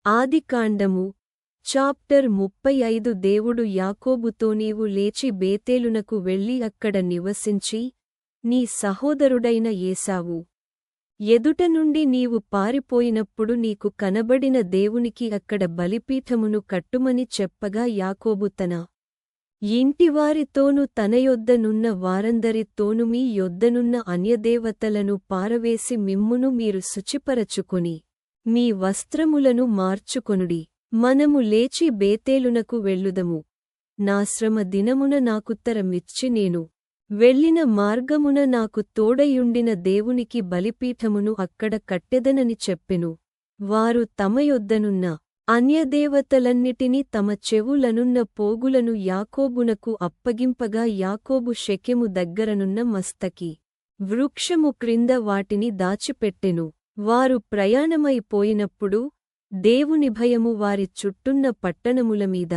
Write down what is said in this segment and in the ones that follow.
ఆదికాండము చాప్టర్ 35 దేవుడు యాకోబుతో నీవు లేచి బేతేలునకు వెళ్ళి అక్కడ నివసించి నీ సహోదరుడైన ఏశావు ఎదుట నుండి నీవు పారిపోయినప్పుడు నీకు కనబడిన దేవునికి అక్కడ బలిపీఠమును కట్టుమని చెప్పగా యాకోబు తన ఇంటివారితోనూ తన యొద్దనున్న వారందరితోనూ మీ యొద్దనున్న అన్యదేవతలను పారవేసి మిమ్మును మీరు శుచిపరచుకొని మీ వస్త్రములను మార్చుకొనుడి మనము లేచి బేతేలునకు వెళ్ళుదము నా శ్రమ దినమున నాకుత్తరమిచ్చి నేను వెళ్ళిన మార్గమున నాకు తోడయుండిన దేవునికి బలిపీఠమును అక్కడ కట్టెదనని చెప్పెను వారు తమ యొద్దనున్న అన్యదేవతలన్నిటినీ తమ చెవులనున్న పోగులను యాకోబునకు అప్పగింపగా యాకోబు షెకెము దగ్గరనున్న మస్తకి వృక్షము క్రింద వాటిని దాచిపెట్టెను వారు ప్రయాణమైపోయినప్పుడు దేవుని భయము వారి చుట్టున్న పట్టణముల మీద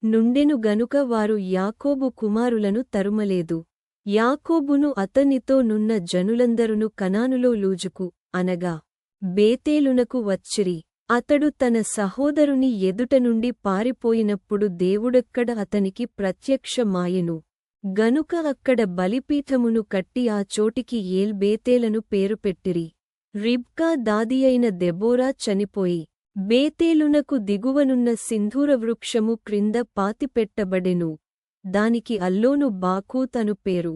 నుండెను గనుక వారు యాకోబు కుమారులను తరుమలేదు యాకోబును అతనితో నున్న జనులందరును కనానులో లూజుకు అనగా బేతేలునకు వచ్చిరి అతడు తన సహోదరుని ఎదుట నుండి పారిపోయినప్పుడు దేవుడక్కడ అతనికి ప్రత్యక్షమాయెను గనుక అక్కడ బలిపీఠమును కట్టి ఆ చోటికి ఏల్ బేతేలను పేరు పెట్టిరి రిబ్కా దాదియైన దెబోరా చనిపోయి బేతేలునకు దిగువనున్న సింధూర వృక్షము క్రింద పాతిపెట్టబడెను దానికి అల్లోను బాకూత్ అను పేరు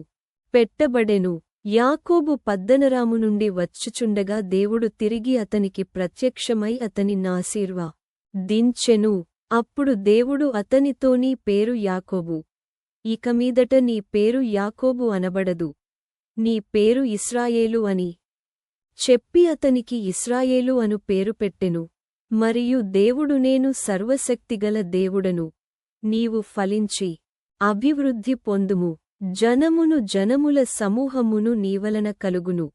పెట్టబడెను యాకోబు పద్దనరాము నుండి వచ్చుచుండగా దేవుడు తిరిగి అతనికి ప్రత్యక్షమై అతని దించెను అప్పుడు దేవుడు అతనితో నీ పేరు యాకోబు ఇకమీదట నీ పేరు యాకోబు అనబడదు నీ పేరు ఇశ్రాయేలు అని చెప్పి అతనికి ఇశ్రాయేలు అను పేరు పెట్టెను మరియు దేవుడు నేను సర్వశక్తిగల దేవుడను నీవు ఫలించి అభివృద్ధి పొందుము జనమును జనముల సమూహమును నీవలన కలుగును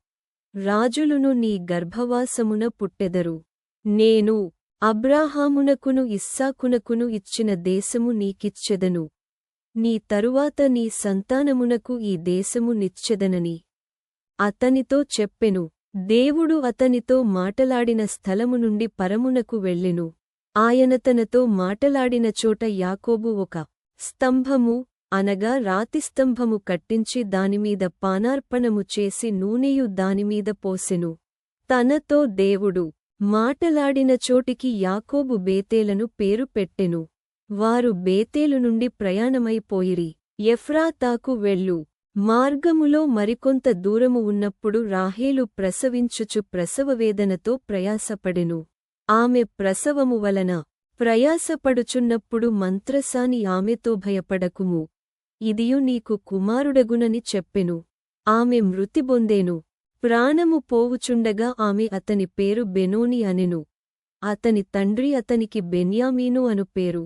రాజులును నీ గర్భవాసమున పుట్టెదరు నేను అబ్రాహామునకును ఇస్సాకునకును ఇచ్చిన దేశము నీకిచ్చెదను నీ తరువాత నీ సంతానమునకు ఈ దేశము నిచ్చెదనని అతనితో చెప్పెను దేవుడు అతనితో మాటలాడిన స్థలము నుండి పరమునకు వెళ్ళెను ఆయన తనతో మాటలాడిన చోట యాకోబు ఒక స్తంభము అనగా రాతిస్తంభము కట్టించి దానిమీద పానార్పణము చేసి నూనెయు దానిమీద పోసెను తనతో దేవుడు మాటలాడిన చోటికి యాకోబు బేతేలను పేరు పెట్టెను వారు బేతేలు నుండి ప్రయాణమైపోయిరి ఎఫ్రాతాకు వెళ్ళు మార్గములో మరికొంత దూరము ఉన్నప్పుడు రాహేలు ప్రసవించుచు ప్రసవవేదనతో ప్రయాసపడెను ఆమె ప్రసవము వలన ప్రయాసపడుచున్నప్పుడు మంత్రసాని ఆమెతో భయపడకుము ఇదియు నీకు కుమారుడగునని చెప్పెను ఆమె మృతిబొందేను ప్రాణము పోవుచుండగా ఆమె అతని పేరు బెనోని అనెను అతని తండ్రి అతనికి బెన్యామీను అను పేరు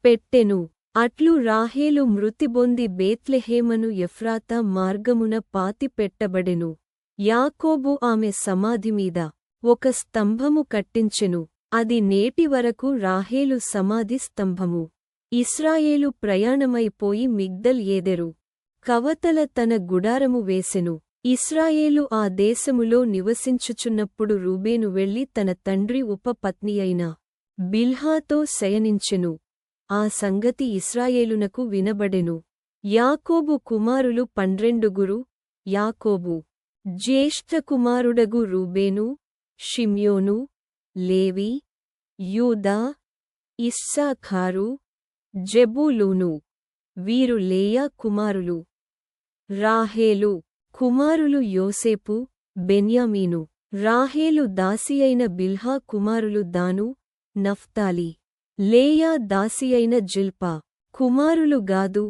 పెట్టెను అట్లు రాహేలు మృతిబొంది బేత్లెహేమను ఎఫ్రాతా మార్గమున పాతిపెట్టబడెను యాకోబు ఆమె సమాధిమీద ఒక స్తంభము కట్టించెను అది నేటివరకు రాహేలు సమాధి స్తంభము ఇశ్రాయేలు ప్రయాణమైపోయి మిగ్దల్ ఏదెరు కవతల తన గుడారము వేసెను ఇశ్రాయేలు ఆ దేశములో నివసించుచున్నప్పుడు రూబేను వెళ్లి తన తండ్రి ఉపపత్నియైన బిల్హాతో శయనించెను ఆ సంగతి ఇశ్రాయేలునకు వినబడెను యాకోబు కుమారులు 12 యాకోబు జ్యేష్ఠ కుమారుడగు రూబేను షిమ్యోను లేవి యూదా ఇస్సాఖారు జెబూలూను వీరు లేయా కుమారులు రాహేలు కుమారులు యోసేపు బెన్యామీను రాహేలు దాసియైన బిల్హా కుమారులు దాను నఫ్తాలి లేయా దాసియైన జిల్పా కుమారులు గాదు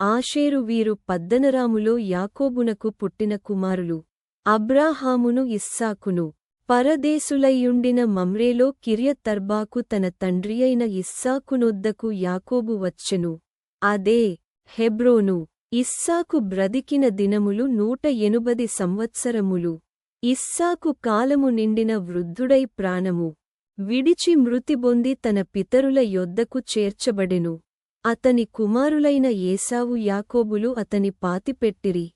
ఆషేరు వీరు పద్దనరాములో యాకోబునకు పుట్టిన కుమారులు అబ్రాహామును ఇస్సాకును పరదేశులయ్యుండిన మమ్రేలో కిర్యతర్బాకు తన తండ్రియైన ఇస్సాకునొద్దకు యాకోబు వచ్చెను అదే హెబ్రోను ఇస్సాకు బ్రతికిన దినములు 180 సంవత్సరములు ఇస్సాకు కాలము నిండిన వృద్ధుడై ప్రాణము విడిచి మృతిబొంది తన పితరుల యొద్దకు చేర్చబడెను అతని కుమారులైన ఏశావు యాకోబులు అతని పాతిపెట్టిరి